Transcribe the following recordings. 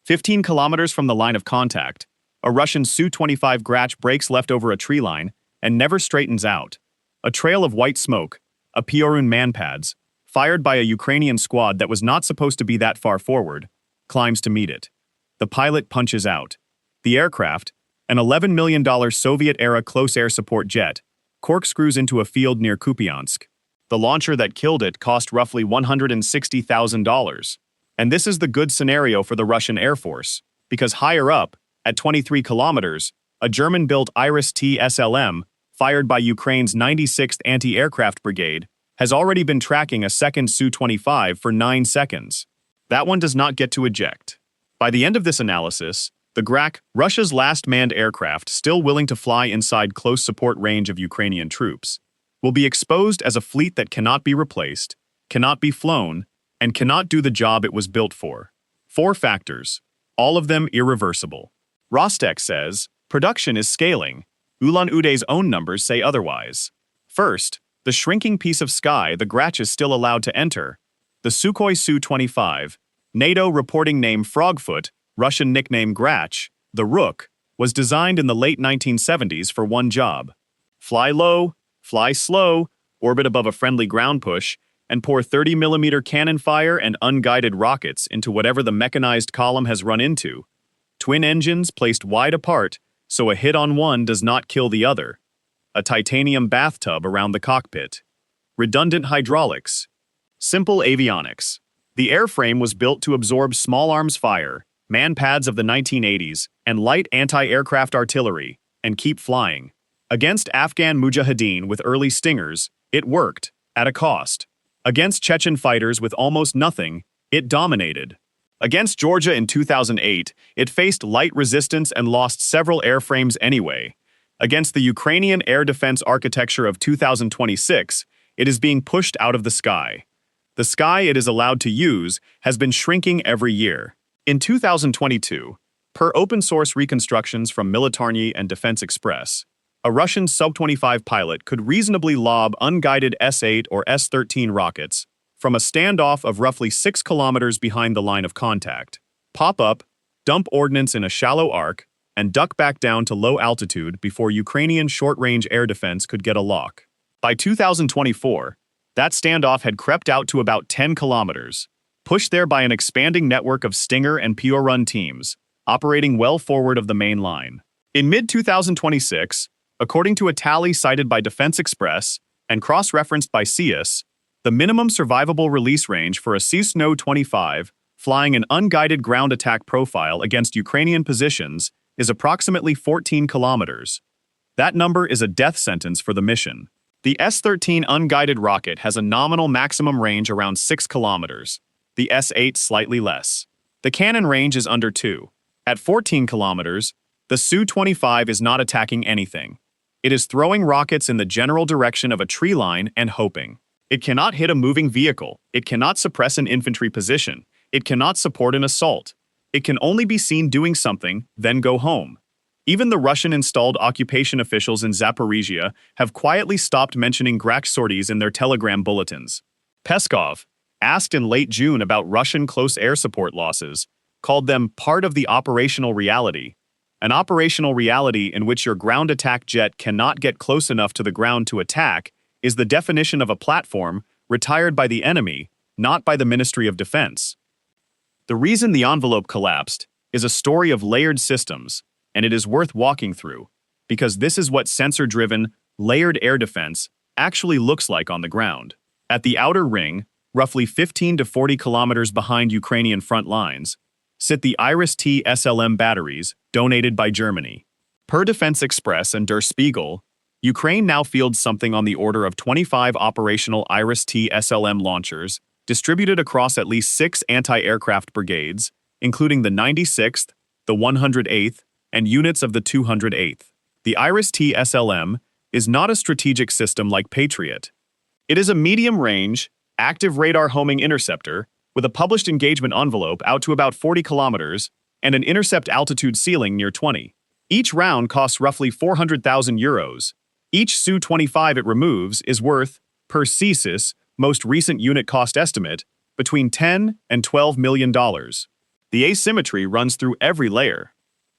15 kilometers from the line of contact, a Russian Su-25 Grach breaks left over a tree line and never straightens out. A trail of white smoke, a Piorun MANPADS, fired by a Ukrainian squad that was not supposed to be that far forward, climbs to meet it. The pilot punches out. The aircraft, an $11 million Soviet-era close air support jet, corkscrews into a field near Kupiansk. The launcher that killed it cost roughly $160,000. And this is the good scenario for the Russian Air Force, because higher up, at 23 kilometers, a German-built IRIS-T SLM, fired by Ukraine's 96th Anti-Aircraft Brigade, has already been tracking a second Su-25 for 9 seconds. That one does not get to eject. By the end of this analysis, the Grach, Russia's last manned aircraft still willing to fly inside close support range of Ukrainian troops, will be exposed as a fleet that cannot be replaced, cannot be flown, and cannot do the job it was built for. 4 factors, all of them irreversible. Rostec says, production is scaling. Ulan-Ude's own numbers say otherwise. First, the shrinking piece of sky the Grach is still allowed to enter. The Sukhoi Su-25, NATO reporting name Frogfoot, Russian nickname Grach, the Rook, was designed in the late 1970s for one job: fly low, fly slow, orbit above a friendly ground push, and pour 30mm cannon fire and unguided rockets into whatever the mechanized column has run into. Twin engines placed wide apart, so a hit on one does not kill the other. A titanium bathtub around the cockpit. Redundant hydraulics. Simple avionics. The airframe was built to absorb small arms fire, MANPADS of the 1980s, and light anti-aircraft artillery, and keep flying. Against Afghan Mujahideen with early Stingers, it worked, at a cost. Against Chechen fighters with almost nothing, it dominated. Against Georgia in 2008, it faced light resistance and lost several airframes anyway. Against the Ukrainian air defense architecture of 2026, it is being pushed out of the sky. The sky it is allowed to use has been shrinking every year. In 2022, per open-source reconstructions from Militarnyi and Defense Express, a Russian Su-25 pilot could reasonably lob unguided S-8 or S-13 rockets from a standoff of roughly 6 kilometers behind the line of contact, pop up, dump ordnance in a shallow arc, and duck back down to low altitude before Ukrainian short-range air defense could get a lock. By 2024, that standoff had crept out to about 10 kilometers, pushed there by an expanding network of Stinger and Piorun teams, operating well forward of the main line. In mid-2026, according to a tally cited by Defense Express and cross-referenced by CSIS, the minimum survivable release range for a Su-25 flying an unguided ground attack profile against Ukrainian positions is approximately 14 kilometers. That number is a death sentence for the mission. The S-13 unguided rocket has a nominal maximum range around 6 kilometers, the S-8 slightly less. The cannon range is under 2. At 14 kilometers, the Su-25 is not attacking anything. It is throwing rockets in the general direction of a tree line and hoping. It cannot hit a moving vehicle. It cannot suppress an infantry position. It cannot support an assault. It can only be seen doing something, then go home. Even the Russian-installed occupation officials in Zaporizhia have quietly stopped mentioning Grach sorties in their telegram bulletins. Peskov, asked in late June about Russian close air support losses, called them part of the operational reality. An operational reality in which your ground attack jet cannot get close enough to the ground to attack is the definition of a platform retired by the enemy, not by the Ministry of Defense. The reason the envelope collapsed is a story of layered systems, and it is worth walking through, because this is what sensor-driven, layered air defense actually looks like on the ground. At the outer ring, roughly 15 to 40 kilometers behind Ukrainian front lines, sit the IRIS-T SLM batteries donated by Germany. Per Defense Express and Der Spiegel, Ukraine now fields something on the order of 25 operational IRIS-T SLM launchers distributed across at least 6 anti-aircraft brigades, including the 96th, the 108th, and units of the 208th. The IRIS-T SLM is not a strategic system like Patriot. It is a medium-range, active radar homing interceptor with a published engagement envelope out to about 40 kilometers and an intercept altitude ceiling near 20. Each round costs roughly 400,000 euros. Each Su-25 it removes is worth, per CSIS, most recent unit cost estimate, between $10 and $12 million. The asymmetry runs through every layer.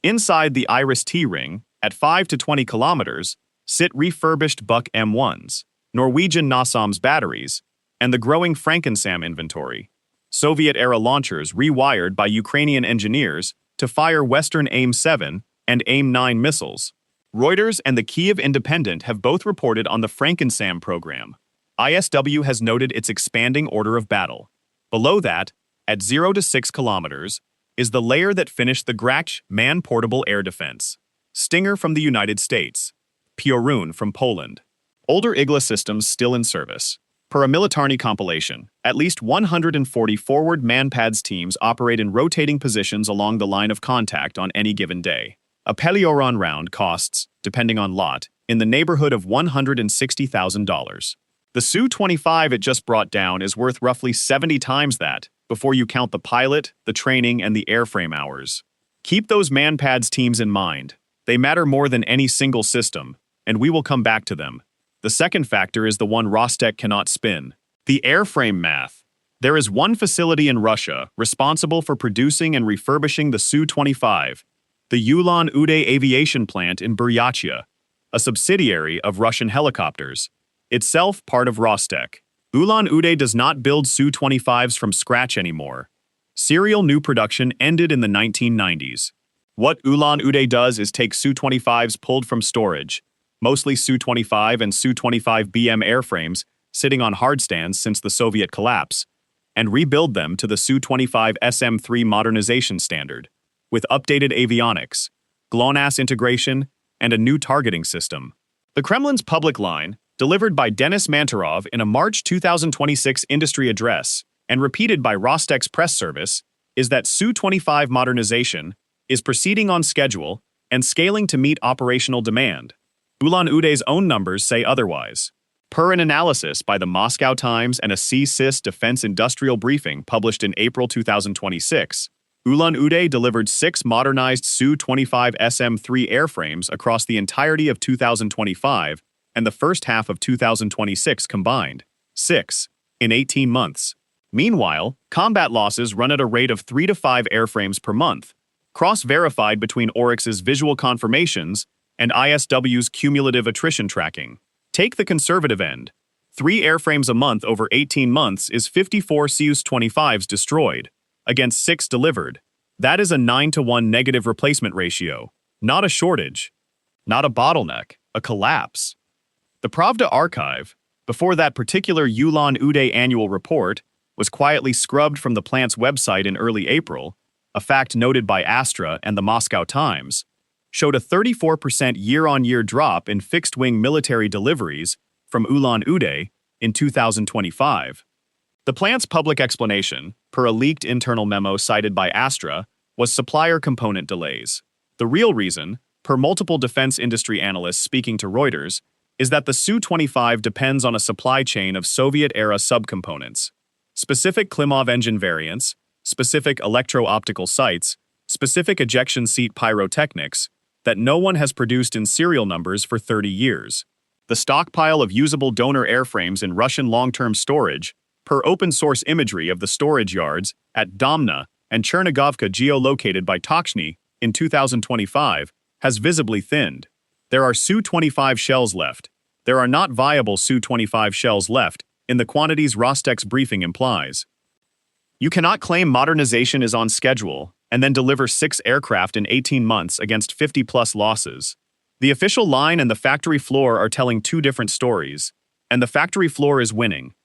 Inside the IRIS-T ring, at 5 to 20 kilometers, sit refurbished Buck M1s, Norwegian Nasams batteries, and the growing Frankensam inventory, Soviet-era launchers rewired by Ukrainian engineers to fire Western AIM-7 and AIM-9 missiles. Reuters and the Kyiv Independent have both reported on the Frankensam program. ISW has noted its expanding order of battle. Below that, at 0 to 6 kilometers, is the layer that finished the Grach man-portable air defense. Stinger from the United States. Piorun from Poland. Older Igla systems still in service. Per a Militarnyi compilation, at least 140 forward MANPADS teams operate in rotating positions along the line of contact on any given day. A Piorun round costs, depending on lot, in the neighborhood of $160,000. The Su-25 it just brought down is worth roughly 70 times that, before you count the pilot, the training, and the airframe hours. Keep those MANPADS teams in mind. They matter more than any single system, and we will come back to them. The second factor is the one Rostec cannot spin: the airframe math. There is one facility in Russia responsible for producing and refurbishing the Su-25, the Ulan-Ude Aviation Plant in Buryatia, a subsidiary of Russian helicopters, itself part of Rostec. Ulan-Ude does not build Su-25s from scratch anymore. Serial new production ended in the 1990s. What Ulan-Ude does is take Su-25s pulled from storage, mostly Su-25 and Su-25BM airframes sitting on hardstands since the Soviet collapse, and rebuild them to the Su-25 SM-3 modernization standard, with updated avionics, GLONASS integration, and a new targeting system. The Kremlin's public line, delivered by Denis Manturov in a March 2026 industry address and repeated by Rostec's press service, is that Su-25 modernization is proceeding on schedule and scaling to meet operational demand. Ulan-Ude's own numbers say otherwise. Per an analysis by the Moscow Times and a CSIS defense industrial briefing published in April 2026, Ulan-Ude delivered 6 modernized Su-25 SM-3 airframes across the entirety of 2025 and the first half of 2026 combined. 6. In 18 months. Meanwhile, combat losses run at a rate of 3 to 5 airframes per month, cross-verified between Oryx's visual confirmations and ISW's cumulative attrition tracking. Take the conservative end. 3 airframes a month over 18 months is 54 Su-25s destroyed, against 6 delivered. That is a 9-to-1 negative replacement ratio. Not a shortage. Not a bottleneck. A collapse. The Pravda archive, before that particular Ulan-Ude annual report, was quietly scrubbed from the plant's website in early April, a fact noted by Astra and the Moscow Times, showed a 34% year-on-year drop in fixed-wing military deliveries from Ulan-Ude in 2025. The plant's public explanation, per a leaked internal memo cited by Astra, was supplier component delays. The real reason, per multiple defense industry analysts speaking to Reuters, is that the Su-25 depends on a supply chain of Soviet-era subcomponents, specific Klimov engine variants, specific electro-optical sights, specific ejection seat pyrotechnics, that no one has produced in serial numbers for 30 years. The stockpile of usable donor airframes in Russian long-term storage, per open-source imagery of the storage yards at Domna and Chernigovka geolocated by Tochnyi in 2025, has visibly thinned. There are Su-25 shells left. There are not viable Su-25 shells left, in the quantities Rostec's briefing implies. You cannot claim modernization is on schedule and then deliver 6 aircraft in 18 months against 50-plus losses. The official line and the factory floor are telling 2 different stories, and the factory floor is winning.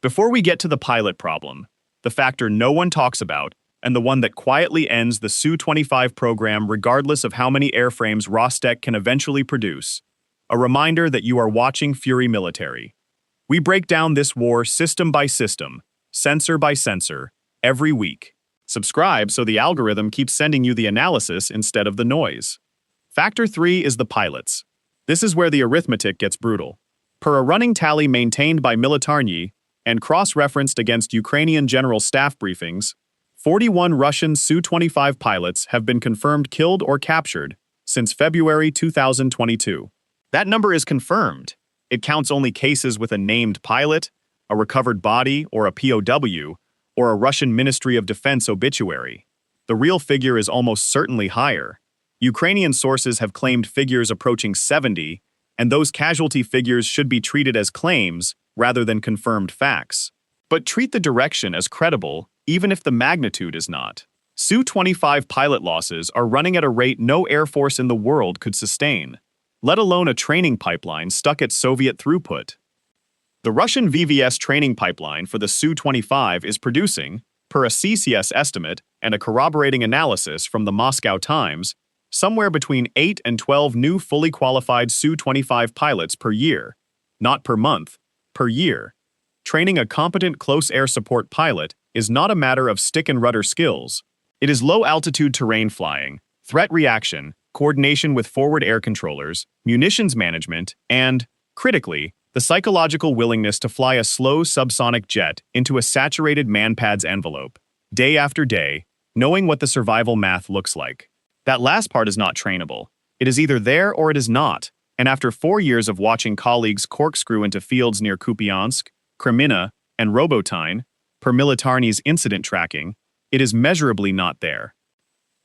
Before we get to the pilot problem, the factor no one talks about, and the one that quietly ends the Su-25 program regardless of how many airframes Rostec can eventually produce, a reminder that you are watching FuryMilitary. We break down this war system by system, sensor by sensor, every week. Subscribe so the algorithm keeps sending you the analysis instead of the noise. Factor 3 is the pilots. This is where the arithmetic gets brutal. Per a running tally maintained by Militarnyi and cross-referenced against Ukrainian general staff briefings, 41 Russian Su-25 pilots have been confirmed killed or captured since February 2022. That number is confirmed. It counts only cases with a named pilot, a recovered body, or a POW, or a Russian Ministry of Defense obituary. The real figure is almost certainly higher. Ukrainian sources have claimed figures approaching 70, and those casualty figures should be treated as claims rather than confirmed facts. But treat the direction as credible, even if the magnitude is not. Su-25 pilot losses are running at a rate no air force in the world could sustain, let alone a training pipeline stuck at Soviet throughput. The Russian VVS training pipeline for the Su-25 is producing, per a CSIS estimate and a corroborating analysis from the Moscow Times, somewhere between 8 and 12 new fully qualified Su-25 pilots per year, not per month, per year. Training a competent close air support pilot is not a matter of stick and rudder skills. It is low-altitude terrain flying, threat reaction, coordination with forward air controllers, munitions management, and, critically, the psychological willingness to fly a slow subsonic jet into a saturated MANPADS envelope, day after day, knowing what the survival math looks like. That last part is not trainable. It is either there or it is not, and after 4 years of watching colleagues corkscrew into fields near Kupiansk, Kreminna, and Robotyne, per Militarnyi's incident tracking, it is measurably not there.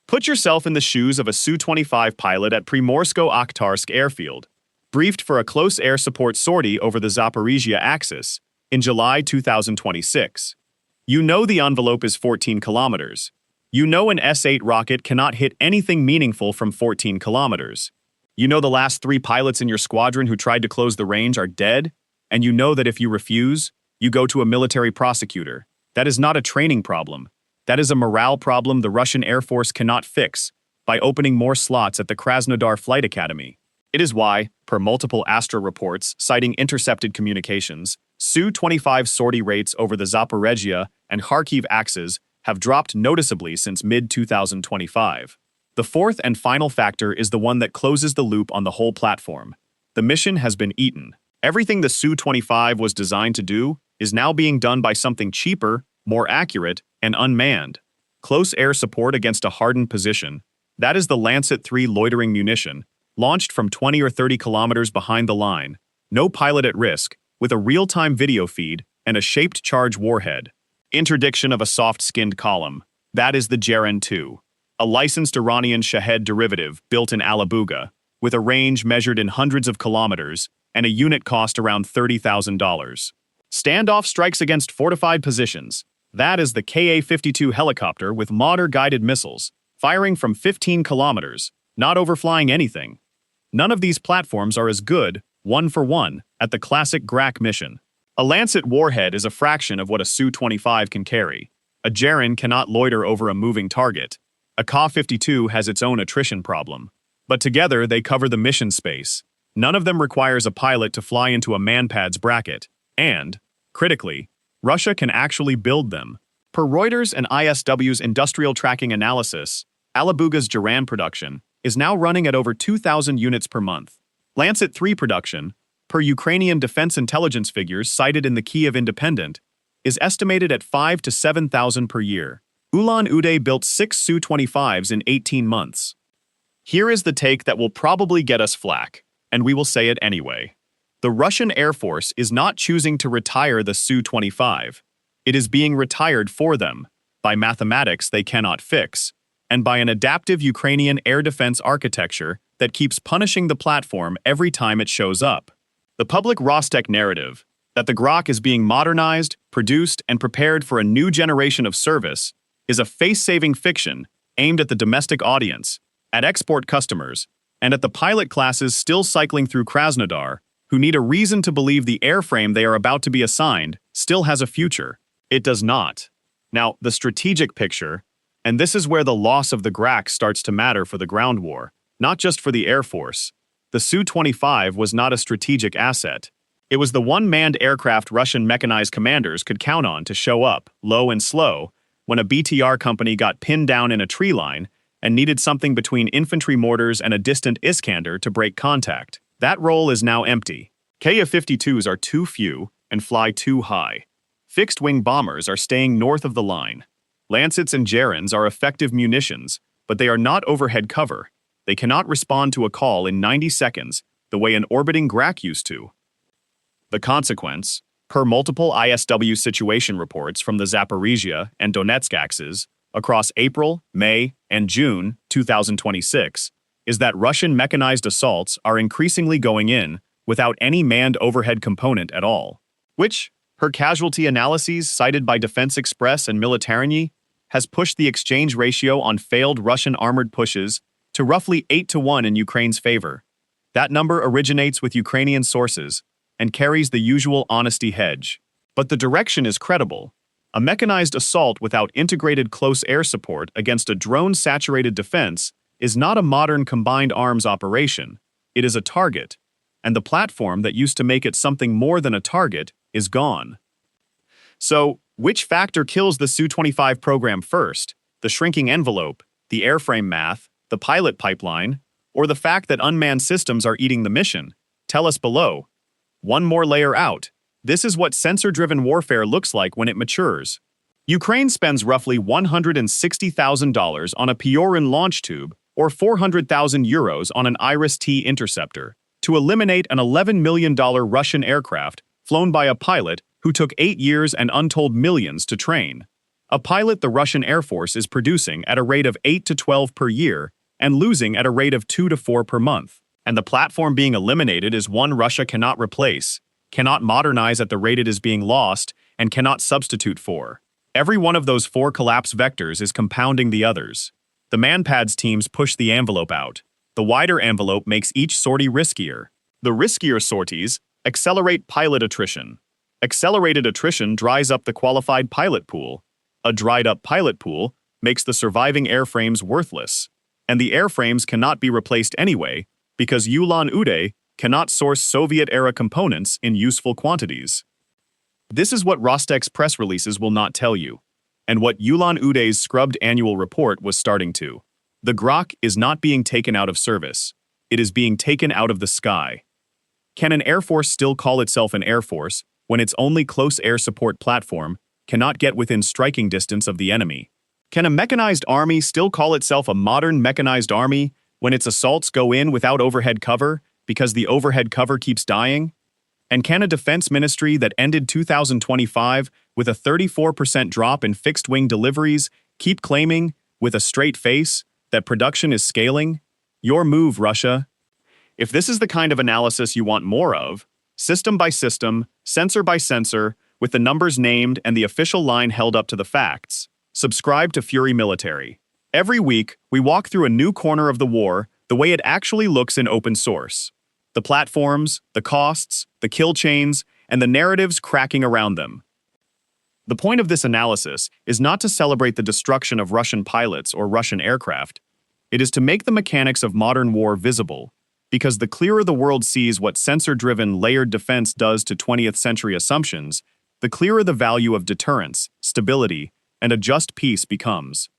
Put yourself in the shoes of a Su-25 pilot at Primorsko-Akhtarsk airfield, briefed for a close air support sortie over the Zaporizhia axis in July 2026. You know the envelope is 14 kilometers. You know an S-8 rocket cannot hit anything meaningful from 14 kilometers. You know the last 3 pilots in your squadron who tried to close the range are dead, and you know that if you refuse, you go to a military prosecutor. That is not a training problem. That is a morale problem the Russian Air Force cannot fix by opening more slots at the Krasnodar Flight Academy. It is why, per multiple Astra reports citing intercepted communications, Su-25 sortie rates over the Zaporizhia and Kharkiv axes have dropped noticeably since mid-2025. The fourth and final factor is the one that closes the loop on the whole platform. The mission has been eaten. Everything the Su-25 was designed to do is now being done by something cheaper, more accurate, and unmanned. Close air support against a hardened position. That is the Lancet III loitering munition, launched from 20 or 30 kilometers behind the line, no pilot at risk, with a real-time video feed and a shaped charge warhead. Interdiction of a soft-skinned column. That is the Jeren 2, a licensed Iranian Shahed derivative built in Alabuga, with a range measured in hundreds of kilometers and a unit cost around $30,000. Standoff strikes against fortified positions. That is the Ka-52 helicopter with mortar-guided missiles, firing from 15 kilometers, not overflying anything. None of these platforms are as good, one for one, at the classic Grach mission. A Lancet warhead is a fraction of what a Su-25 can carry. A Jeren cannot loiter over a moving target. A Ka-52 has its own attrition problem. But together they cover the mission space. None of them requires a pilot to fly into a MANPADS bracket. And, critically, Russia can actually build them. Per Reuters and ISW's industrial tracking analysis, Alabuga's Jeren production is now running at over 2,000 units per month. Lancet III production, per Ukrainian defense intelligence figures cited in the Kyiv Independent, is estimated at 5,000 to 7,000 per year. Ulan-Ude built 6 Su-25s in 18 months. Here is the take that will probably get us flack, and we will say it anyway. The Russian Air Force is not choosing to retire the Su-25. It is being retired for them, by mathematics they cannot fix, and by an adaptive Ukrainian air defense architecture that keeps punishing the platform every time it shows up. The public Rostec narrative, that the Grach is being modernized, produced, and prepared for a new generation of service, is a face-saving fiction aimed at the domestic audience, at export customers, and at the pilot classes still cycling through Krasnodar, who need a reason to believe the airframe they are about to be assigned still has a future. It does not. Now, the strategic picture, and this is where the loss of the Grach starts to matter for the ground war, not just for the Air Force. The Su-25 was not a strategic asset. It was the one manned aircraft Russian mechanized commanders could count on to show up, low and slow, when a BTR company got pinned down in a tree line and needed something between infantry mortars and a distant Iskander to break contact. That role is now empty. Ka-52s are too few and fly too high. Fixed-wing bombers are staying north of the line. Lancets and Jerens are effective munitions, but they are not overhead cover. They cannot respond to a call in 90 seconds the way an orbiting Grach used to. The consequence, per multiple ISW situation reports from the Zaporizhia and Donetsk axes, across April, May, and June 2026 is that Russian mechanized assaults are increasingly going in without any manned overhead component at all, which, her casualty analyses cited by Defense Express and Militarnyi, has pushed the exchange ratio on failed Russian armored pushes to roughly 8-1 in Ukraine's favor. That number originates with Ukrainian sources and carries the usual honesty hedge. But the direction is credible. A mechanized assault without integrated close air support against a drone-saturated defense is not a modern combined arms operation. It is a target, and the platform that used to make it something more than a target is gone. So, which factor kills the Su-25 program first? The shrinking envelope, the airframe math, the pilot pipeline, or the fact that unmanned systems are eating the mission? Tell us below. One more layer out. This is what sensor-driven warfare looks like when it matures. Ukraine spends roughly $160,000 on a Piorun launch tube or 400,000 euros on an IRIS-T interceptor to eliminate an $11 million Russian aircraft flown by a pilot who took 8 years and untold millions to train. A pilot the Russian Air Force is producing at a rate of 8 to 12 per year and losing at a rate of 2 to 4 per month. And the platform being eliminated is one Russia cannot replace, cannot modernize at the rate it is being lost, and cannot substitute for. Every one of those 4 collapse vectors is compounding the others. The MANPADS teams push the envelope out. The wider envelope makes each sortie riskier. The riskier sorties accelerate pilot attrition. Accelerated attrition dries up the qualified pilot pool. A dried-up pilot pool makes the surviving airframes worthless. And the airframes cannot be replaced anyway, because Ulan-Ude cannot source Soviet-era components in useful quantities. This is what Rostec's press releases will not tell you, and what Ulan-Ude's scrubbed annual report was starting to. The Grach is not being taken out of service. It is being taken out of the sky. Can an Air Force still call itself an Air Force when its only close air support platform cannot get within striking distance of the enemy? Can a mechanized army still call itself a modern mechanized army when its assaults go in without overhead cover because the overhead cover keeps dying? And can a defense ministry that ended 2025 with a 34% drop in fixed-wing deliveries keep claiming, with a straight face, that production is scaling? Your move, Russia. If this is the kind of analysis you want more of, system by system, sensor by sensor, with the numbers named and the official line held up to the facts, subscribe to FuryMilitary. Every week, we walk through a new corner of the war the way it actually looks in open source. The platforms, the costs, the kill chains, and the narratives cracking around them. The point of this analysis is not to celebrate the destruction of Russian pilots or Russian aircraft. It is to make the mechanics of modern war visible, because the clearer the world sees what sensor-driven layered defense does to 20th century assumptions, the clearer the value of deterrence, stability, and a just peace becomes.